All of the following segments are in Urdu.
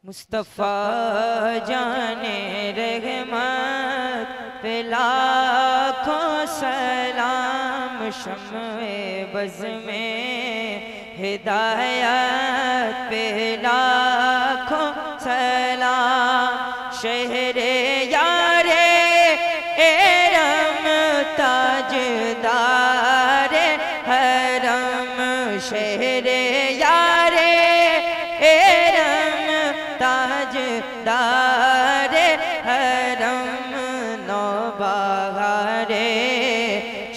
مصطفیٰ جانے رحمت پہ لاکھوں سلام، شمع بز میں ہدایت پہ لاکھوں سلام، شہر یار ارم تاجدار حرم، شہر یار ارم تاجدار حرم، نوبہار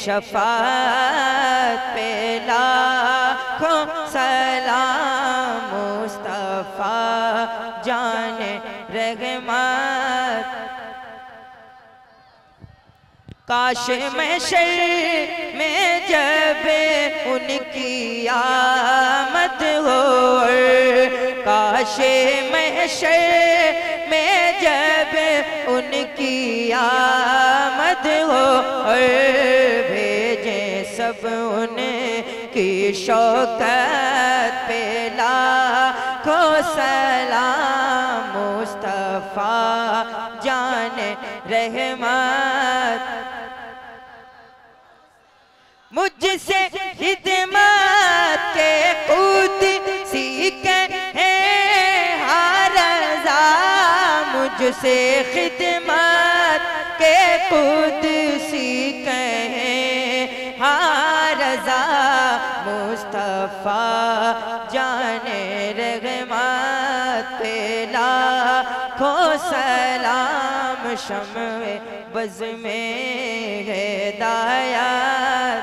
شفاعت پہ لاکھوں سلام، مصطفیٰ جان رحمت۔ کاش محشر میں جب ان کی آمد ہو، کاش محشر میں جب ان کی آمد ہو، بھیجیں سب ان کی شوکت پہ لاکھوں سلام، مصطفیٰ جان رحمت۔ مجھ سے خدمت کے قدسی کہیں ہر رضا، مجھ سے خدمت کے قدسی کہیں ہر رضا، مصطفیٰ جان رحمت پہ لاکھوں سلام، شمع بز میں ہدایت۔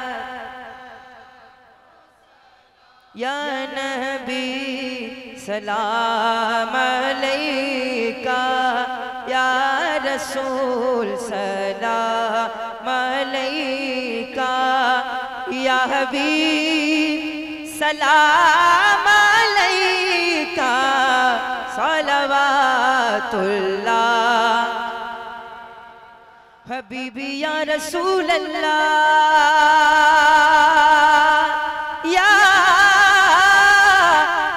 یا نبی سلام علیکہ، یا رسول سلام علیکہ، یا حبیب سلام علیکہ، صلوات اللہ۔ حبیبی یا رسول اللہ، یا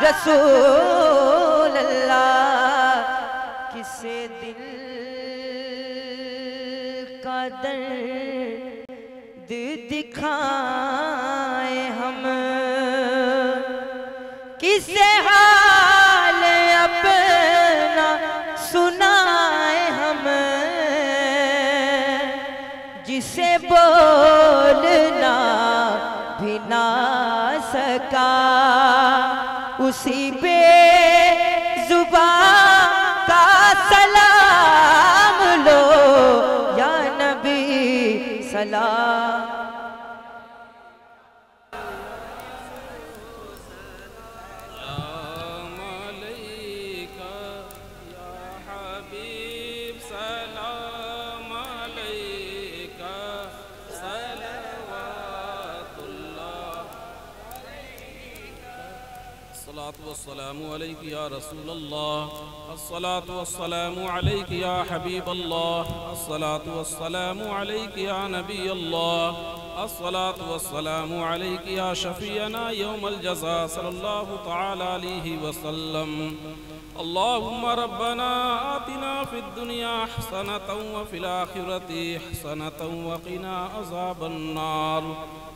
رسول اللہ، کسے دل کا درد دکھائیں ہم، کسے حال اپنا سنائیں ہم، جسے بولنا بھی نہ سکا، اسی پہ زبان کا سلام لو، یا نبی سلام۔ سلام علیکہ یا حبیب، سلام علیکہ، صلوات اللہ۔ الصلاة والسلام علیک یا رسول اللہ، الصلاة والسلام علیک یا حبیب اللہ، الصلاة والسلام علیک یا نبی اللہ، الصلاة والسلام علیک یا شفیعنا یوم الجزاء صلی اللہ تعالی علیہ وسلم۔ اللہم ربنا آتنا فی الدنیا حسنة وفی الآخرة حسنة وقنا عذاب النار۔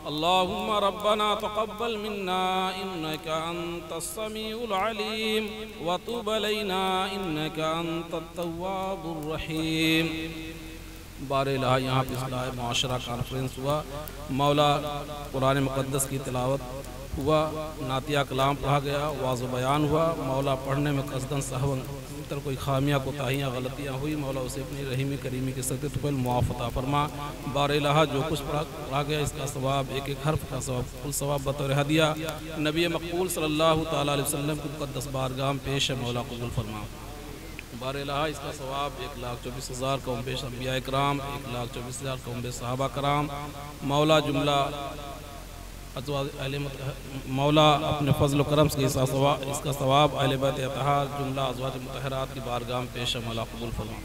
اللہم ربنا تقبل منا انکا انت السمیع العلیم وتوب علینا انکا انت التواب الرحیم۔ بار الہ یہاں پہ اصلاح معاشرہ کانفرنس ہوا، مولا قرآن مقدس کی تلاوت ہوا، نعتیہ کلام پڑھا گیا، واعظ و بیان ہوا۔ مولا پڑھنے میں قصداً سہواً تر کوئی خامیاں کوتاہیاں غلطیاں ہوئی، مولا اسے اپنی رحیمی کریمی کے صدقے تو معاف عطا فرما۔ بار الہ جو کچھ پڑھا گیا اس کا ثواب، ایک ایک حرف کا ثواب، کل ثواب بطور ہدیہ نبی مقبول صلی اللہ تعالیٰ علیہ وسلم کی مقدس بارگاہ میں پیش ہے، مولا قبول فرما۔ بار الہ اس کا ثواب 1,24,000 قوم پیش انبیاء اکرام، 1,24,000 قوم بے صحابہ کرام، مولا جملہ مولا اپنے فضل و کرم سے اس کا ثواب اہل بیت اطہار جملہ ازواج مطہرات کی بارگاہ میں پیش ہے، مولا قبول فرما۔